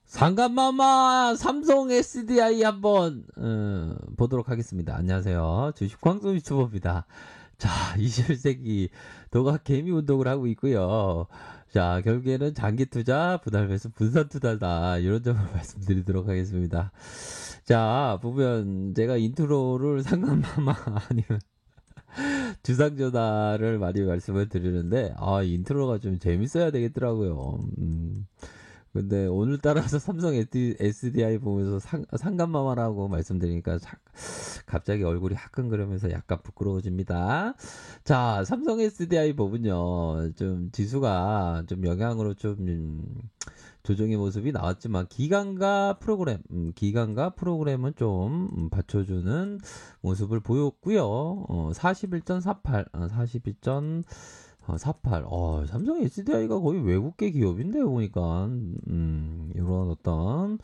상감마마 삼성 SDI 한번 보도록 하겠습니다. 안녕하세요. 주식 광수 유튜버입니다. 자, 21세기 도가 개미 운동을 하고 있고요. 자, 결국에는 장기 투자, 분할 매수, 분산 투자다. 이런 점을 말씀드리도록 하겠습니다. 자, 보면 제가 인트로를 상감마마 아니면 주상전화를 많이 말씀을 드리는데, 인트로가 좀 재밌어야 되겠더라고요. 근데 오늘따라서 삼성 SDI 보면서 상감마마라고 말씀드리니까 갑자기 얼굴이 화끈거리면서 약간 부끄러워집니다. 자, 삼성 SDI 보면요. 좀 지수가 좀 영향으로 좀 조정의 모습이 나왔지만 기간과 프로그램은 좀 받쳐주는 모습을 보였고요. 41.48, 41.48. 삼성 SDI가 거의 외국계 기업인데요, 보니까. 이런 어떤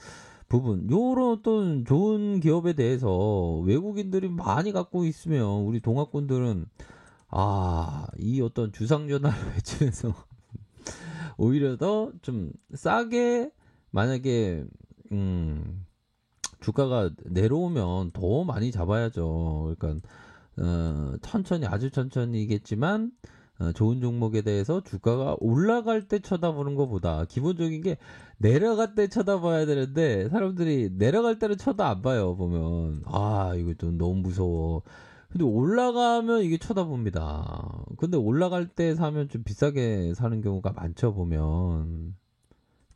부분, 요런 어떤 좋은 기업에 대해서 외국인들이 많이 갖고 있으면 우리 동학군들은, 이 어떤 주상전화를 외치면서 오히려 더 좀 싸게, 만약에, 주가가 내려오면 더 많이 잡아야죠. 그러니까, 천천히, 아주 천천히겠지만, 좋은 종목에 대해서 주가가 올라갈 때 쳐다보는 것보다 기본적인 게 내려갈 때 쳐다봐야 되는데 사람들이 내려갈 때는 쳐다 안 봐요. 보면 이거 좀 너무 무서워. 근데 올라가면 이게 쳐다봅니다. 근데 올라갈 때 사면 좀 비싸게 사는 경우가 많죠. 보면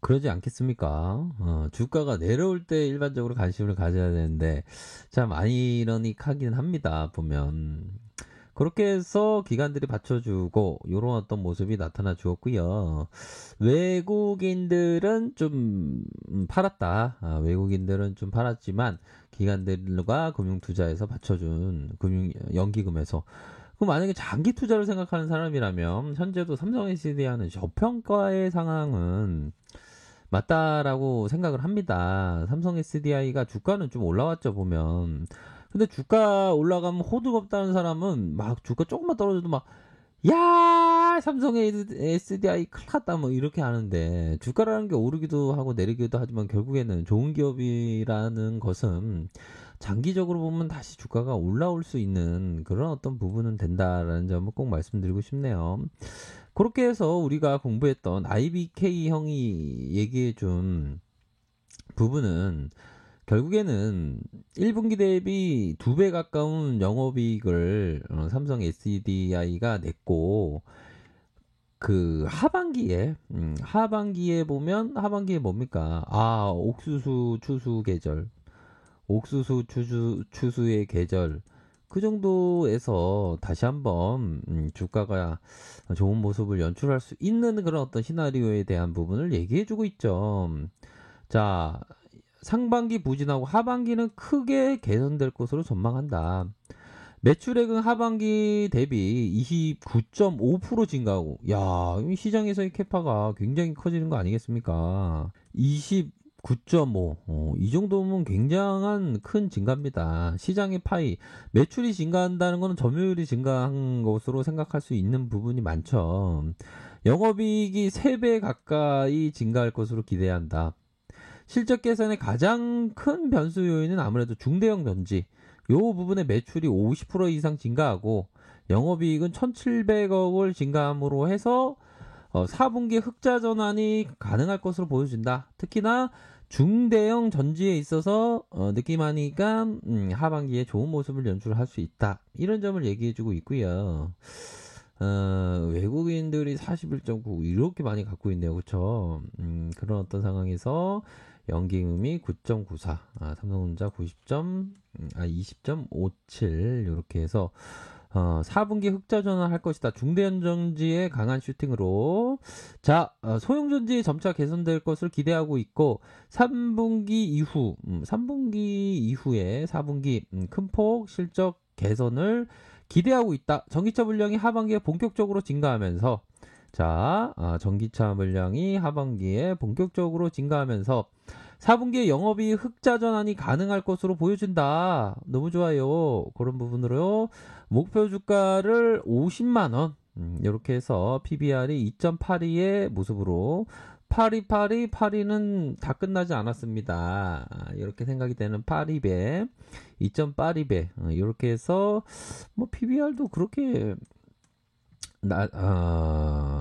그러지 않겠습니까? 주가가 내려올 때 일반적으로 관심을 가져야 되는데 참 아이러닉하긴 합니다. 보면 그렇게 해서 기관들이 받쳐주고 이런 어떤 모습이 나타나 주었고요. 외국인들은 좀 팔았다. 외국인들은 좀 팔았지만 기관들과 금융투자에서 받쳐준 연기금에서 그럼 만약에 장기 투자를 생각하는 사람이라면 현재도 삼성 SDI는 저평가의 상황은 맞다라고 생각을 합니다. 삼성 SDI가 주가는 좀 올라왔죠 보면. 근데 주가 올라가면 호들 없다는 사람은 막 주가 조금만 떨어져도 막 야 삼성의 SDI 큰일 났다 뭐 이렇게 하는데 주가라는 게 오르기도 하고 내리기도 하지만 결국에는 좋은 기업이라는 것은 장기적으로 보면 다시 주가가 올라올 수 있는 그런 어떤 부분은 된다라는 점을 꼭 말씀드리고 싶네요. 그렇게 해서 우리가 공부했던 IBK 형이 얘기해준 부분은 결국에는 1분기 대비 2배 가까운 영업이익을 삼성 SDI가 냈고 그 하반기에 보면 하반기에 뭡니까? 옥수수 추수 계절. 옥수수 추수의 계절. 그 정도에서 다시 한번 주가가 좋은 모습을 연출할 수 있는 그런 어떤 시나리오에 대한 부분을 얘기해주고 있죠. 자, 상반기 부진하고 하반기는 크게 개선될 것으로 전망한다. 매출액은 하반기 대비 29.5% 증가하고, 야, 시장에서의 캐파가 굉장히 커지는 거 아니겠습니까? 29.5, 이 정도면 굉장한 큰 증가입니다. 시장의 파이, 매출이 증가한다는 것은 점유율이 증가한 것으로 생각할 수 있는 부분이 많죠. 영업이익이 3배 가까이 증가할 것으로 기대한다. 실적 개선의 가장 큰 변수 요인은 아무래도 중대형 전지. 요 부분의 매출이 50% 이상 증가하고 영업이익은 1,700억을 증가함으로 해서 4분기 흑자 전환이 가능할 것으로 보여진다. 특히나 중대형 전지에 있어서 느낌하니까 하반기에 좋은 모습을 연출할 수 있다. 이런 점을 얘기해주고 있고요. 외국인들이 41.9 이렇게 많이 갖고 있네요. 그렇죠? 그런 어떤 상황에서 연기금이 9.94, 삼성전자 20.57 이렇게 해서 4분기 흑자 전환할 것이다. 중대형전지의 강한 슈팅으로 자 소형전지 점차 개선될 것을 기대하고 있고 3분기 이후에 4분기 큰 폭 실적 개선을 기대하고 있다. 전기차 물량이 하반기에 본격적으로 증가하면서 전기차 물량이 하반기에 본격적으로 증가하면서 4분기에 영업이익 흑자 전환이 가능할 것으로 보여진다. 너무 좋아요. 그런 부분으로 목표 주가를 50만 원 이렇게 해서 PBR이 2.82의 모습으로 파리는 다 끝나지 않았습니다. 이렇게 생각이 되는 파리배 2.82배 이렇게 해서 뭐 PBR도 그렇게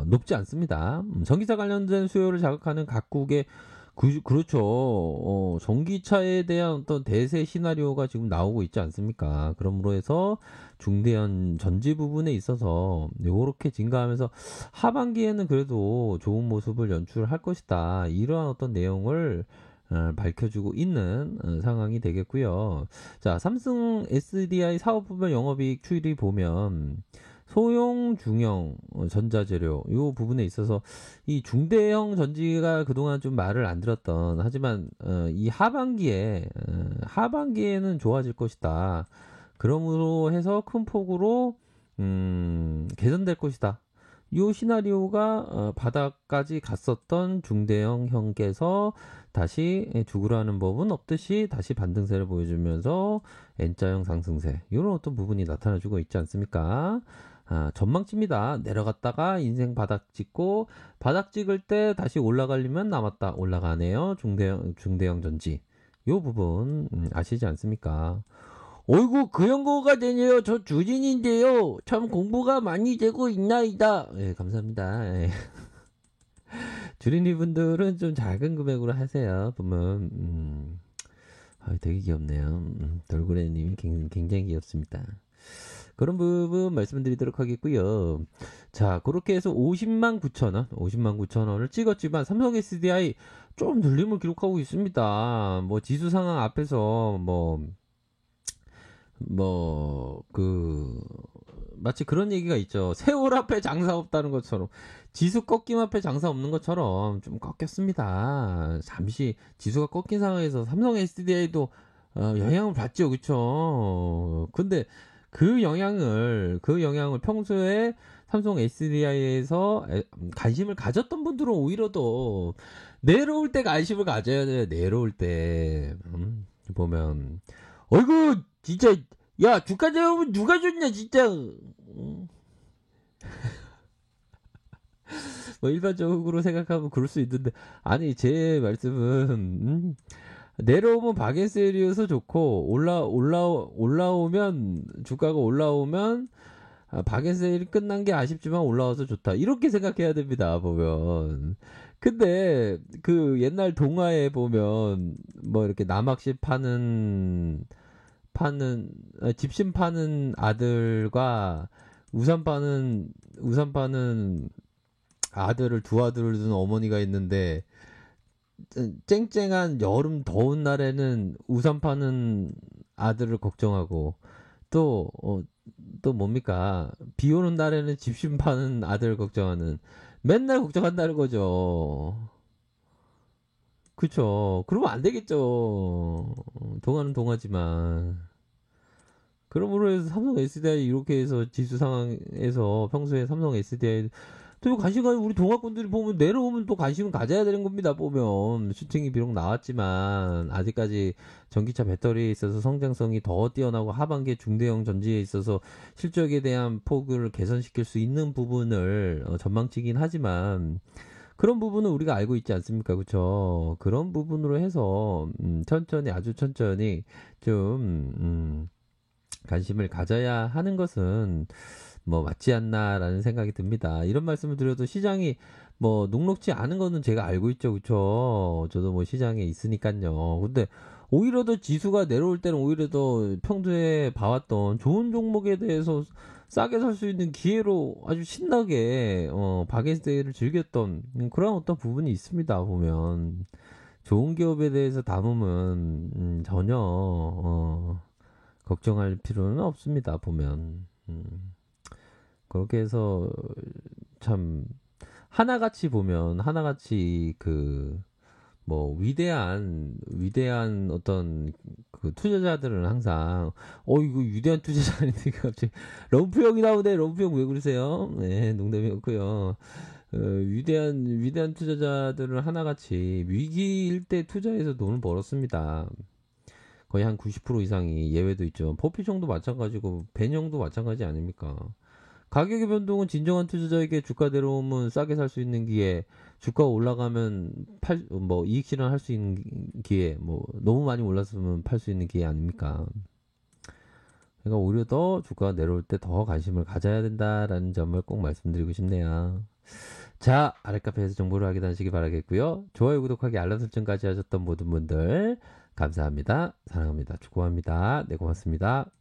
높지 않습니다. 전기차 관련된 수요를 자극하는 각국의 그렇죠. 전기차에 대한 어떤 대세 시나리오가 지금 나오고 있지 않습니까? 그러므로 해서 중대한 전지 부분에 있어서 요렇게 증가하면서 하반기에는 그래도 좋은 모습을 연출할 것이다. 이러한 어떤 내용을 밝혀주고 있는 상황이 되겠고요. 자, 삼성 SDI 사업부별 영업이익 추이를 보면 소형, 중형 전자재료 요 부분에 있어서 이 중대형 전지가 그동안 좀 말을 안 들었던 하지만 이 하반기에는 좋아질 것이다. 그러므로 해서 큰 폭으로 개선될 것이다. 요 시나리오가 바닥까지 갔었던 중대형 형께서 다시 죽으라는 법은 없듯이 다시 반등세를 보여주면서 N자형 상승세 이런 어떤 부분이 나타나주고 있지 않습니까? 전망치입니다. 내려갔다가 인생 바닥 찍고 바닥 찍을 때 다시 올라가려면 남았다. 올라가네요. 중대형 전지 요 부분 아시지 않습니까? 어이구 그 연구가 되네요. 저 주진인데요. 참 공부가 많이 되고 있나이다. 예, 감사합니다. 예. 주린이 분들은 좀 작은 금액으로 하세요. 보면 되게 귀엽네요. 돌고래님이 굉장히 귀엽습니다. 그런 부분 말씀드리도록 하겠고요. 자, 그렇게 해서 50만 9천 원을 찍었지만 삼성 SDI 좀 눌림을 기록하고 있습니다. 뭐 지수 상황 앞에서 마치 그런 얘기가 있죠. 세월 앞에 장사 없다는 것처럼 지수 꺾임 앞에 장사 없는 것처럼 좀 꺾였습니다. 잠시 지수가 꺾인 상황에서 삼성 SDI도 영향을 받죠. 그쵸? 근데 그 영향을 평소에 삼성 SDI에서 관심을 가졌던 분들은 오히려 더 내려올 때 관심을 가져야 돼요. 내려올 때 보면 어이구 진짜 야 주가 대우면 누가 줬냐 진짜. 뭐 일반적으로 생각하면 그럴 수 있는데 아니 제 말씀은 내려오면 박앤셀이어서 좋고 올라오면 주가가 올라오면 박앤셀이 끝난 게 아쉽지만 올라와서 좋다 이렇게 생각해야 됩니다. 보면 근데 그 옛날 동화에 보면 뭐 이렇게 남학시 집신 파는 아들과 우산 파는 아들을 두 아들을 둔 어머니가 있는데 쨍쨍한 여름 더운 날에는 우산 파는 아들을 걱정하고 또 뭡니까 비 오는 날에는 집신 파는 아들을 걱정하는 맨날 걱정한다는 거죠. 그쵸. 그러면 안 되겠죠. 동화는 동화지만. 그러므로 해서 삼성 SDI 이렇게 해서 지수 상황에서 평소에 삼성 SDI 또 관심 가는 우리 동학군들이 보면 내려오면 또 관심을 가져야 되는 겁니다. 보면 슈팅이 비록 나왔지만 아직까지 전기차 배터리에 있어서 성장성이 더 뛰어나고 하반기에 중대형 전지에 있어서 실적에 대한 폭을 개선시킬 수 있는 부분을 전망치긴 하지만 그런 부분은 우리가 알고 있지 않습니까? 그렇죠? 그런 부분으로 해서 천천히 아주 천천히 좀 관심을 가져야 하는 것은 뭐 맞지 않나라는 생각이 듭니다. 이런 말씀을 드려도 시장이 뭐 녹록지 않은 거는 제가 알고 있죠. 그쵸? 저도 뭐 시장에 있으니까요. 근데 오히려 더 지수가 내려올 때는 오히려 더 평소에 봐왔던 좋은 종목에 대해서 싸게 살 수 있는 기회로 아주 신나게 바게스테이를 즐겼던 그런 어떤 부분이 있습니다. 보면 좋은 기업에 대해서 담으면 전혀 걱정할 필요는 없습니다. 보면 그렇게 해서 참 하나같이 보면 하나같이 그 뭐 위대한 어떤 그 투자자들은 항상 이거 위대한 투자자 아닌데 갑자기 럼프 형이 나오네. 럼프 형 왜 그러세요? 네, 농담이었고요. 위대한 투자자들은 하나같이 위기일 때 투자해서 돈을 벌었습니다. 거의 한 90% 이상이 예외도 있죠. 포피정도 마찬가지고 벤형도 마찬가지 아닙니까? 가격의 변동은 진정한 투자자에게 주가 내려오면 싸게 살 수 있는 기회, 주가가 올라가면 이익 실현할 수 있는 기회, 너무 많이 올랐으면 팔 수 있는 기회 아닙니까? 그러니까 오히려 더 주가가 내려올 때 더 관심을 가져야 된다라는 점을 꼭 말씀드리고 싶네요. 자, 아랫카페에서 정보를 확인하시기 바라겠고요. 좋아요, 구독하기, 알람 설정까지 하셨던 모든 분들 감사합니다. 사랑합니다. 축복합니다. 네, 고맙습니다.